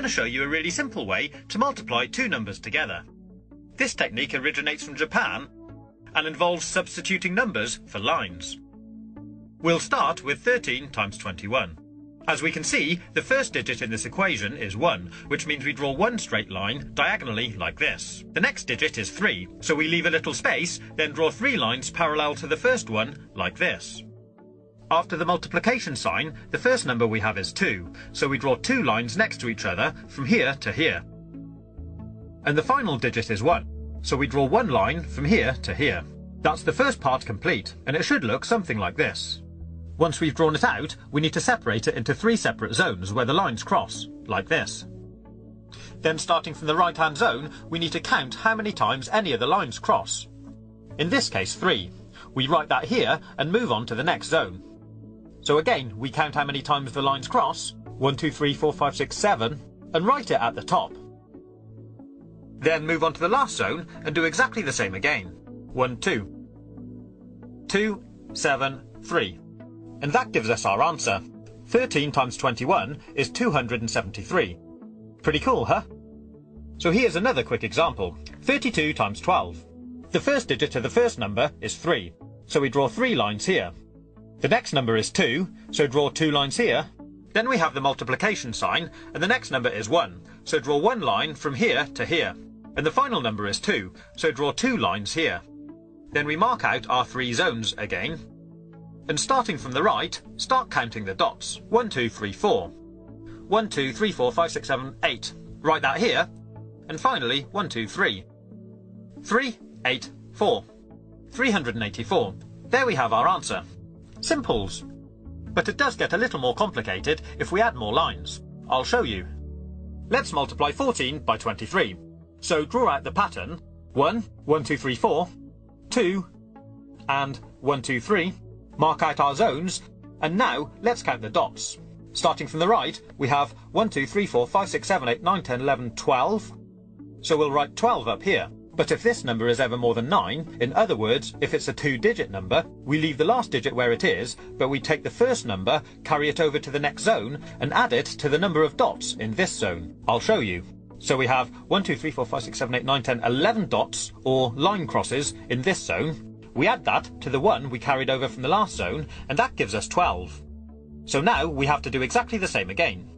going to show you a really simple way to multiply two numbers together. This technique originates from Japan and involves substituting numbers for lines. We'll start with 13 times 21. As we can see, the first digit in this equation is 1, which means we draw one straight line diagonally like this. The next digit is 3, so we leave a little space, then draw 3 lines parallel to the first one like this. After the multiplication sign, the first number we have is 2, so we draw 2 lines next to each other from here to here. And the final digit is 1, so we draw 1 line from here to here. That's the first part complete, and it should look something like this. Once we've drawn it out, we need to separate it into 3 separate zones where the lines cross, like this. Then starting from the right-hand zone, we need to count how many times any of the lines cross. In this case 3. We write that here and move on to the next zone. So again, we count how many times the lines cross, 1, 2, 3, 4, 5, 6, 7, and write it at the top. Then move on to the last zone and do exactly the same again. 1, 2. 2, 7, 3. And that gives us our answer. 13 times 21 is 273. Pretty cool, huh? So here's another quick example. 32 times 12. The first digit of the first number is 3, so we draw 3 lines here. The next number is 2, so draw 2 lines here. Then we have the multiplication sign, and the next number is 1, so draw 1 line from here to here. And the final number is 2, so draw 2 lines here. Then we mark out our 3 zones again. And starting from the right, start counting the dots. 1, 2, 3, 4. 1, 2, 3, 4, 5, 6, 7, 8. Write that here. And finally, 1, 2, 3. 3, 8, 4. 384. There we have our answer. Simples. But it does get a little more complicated if we add more lines. I'll show you. Let's multiply 14 by 23. So draw out the pattern. 1, 1, 2, 3, 4. 2, and 1, 2, 3. Mark out our zones, and now let's count the dots. Starting from the right, we have 1, 2, 3, 4, 5, 6, 7, 8, 9, 10, 11, 12. So we'll write 12 up here. But if this number is ever more than 9, in other words, if it's a 2-digit number, we leave the last digit where it is, but we take the first number, carry it over to the next zone, and add it to the number of dots in this zone. I'll show you. So we have 1, 2, 3, 4, 5, 6, 7, 8, 9, 10, 11 dots, or line crosses, in this zone. We add that to the 1 we carried over from the last zone, and that gives us 12. So now we have to do exactly the same again.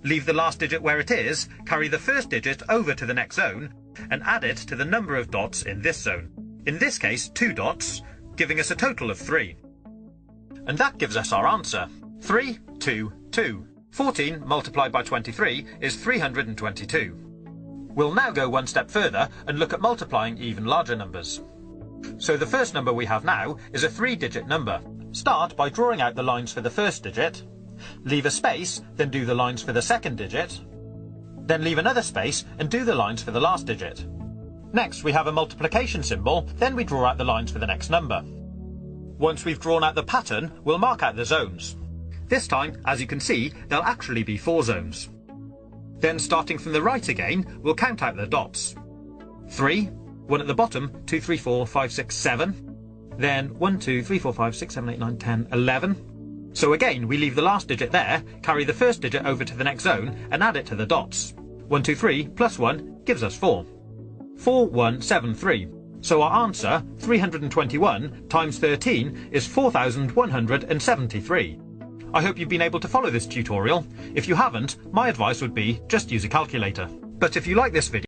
Leave the last digit where it is, carry the first digit over to the next zone, and add it to the number of dots in this zone. In this case, 2 dots, giving us a total of 3. And that gives us our answer. 3, 2, 2. 14 multiplied by 23 is 322. We'll now go one step further and look at multiplying even larger numbers. So the first number we have now is a 3-digit number. Start by drawing out the lines for the first digit, leave a space, then do the lines for the second digit, then leave another space and do the lines for the last digit. Next we have a multiplication symbol, then we draw out the lines for the next number. Once we've drawn out the pattern, we'll mark out the zones. This time, as you can see, there'll actually be 4 zones. Then starting from the right again, we'll count out the dots. 3, 1 at the bottom, 2, 3, 4, 5, 6, 7. Then 1, 2, 3, 4, 5, 6, 7, 8, 9, 10, 11. So again, we leave the last digit there, carry the first digit over to the next zone, and add it to the dots. 1, 2, 3 plus 1 gives us 4. 4, 1, 7, 3. So our answer, 321 times 13, is 4,173. I hope you've been able to follow this tutorial. If you haven't, my advice would be just use a calculator. But if you like this video,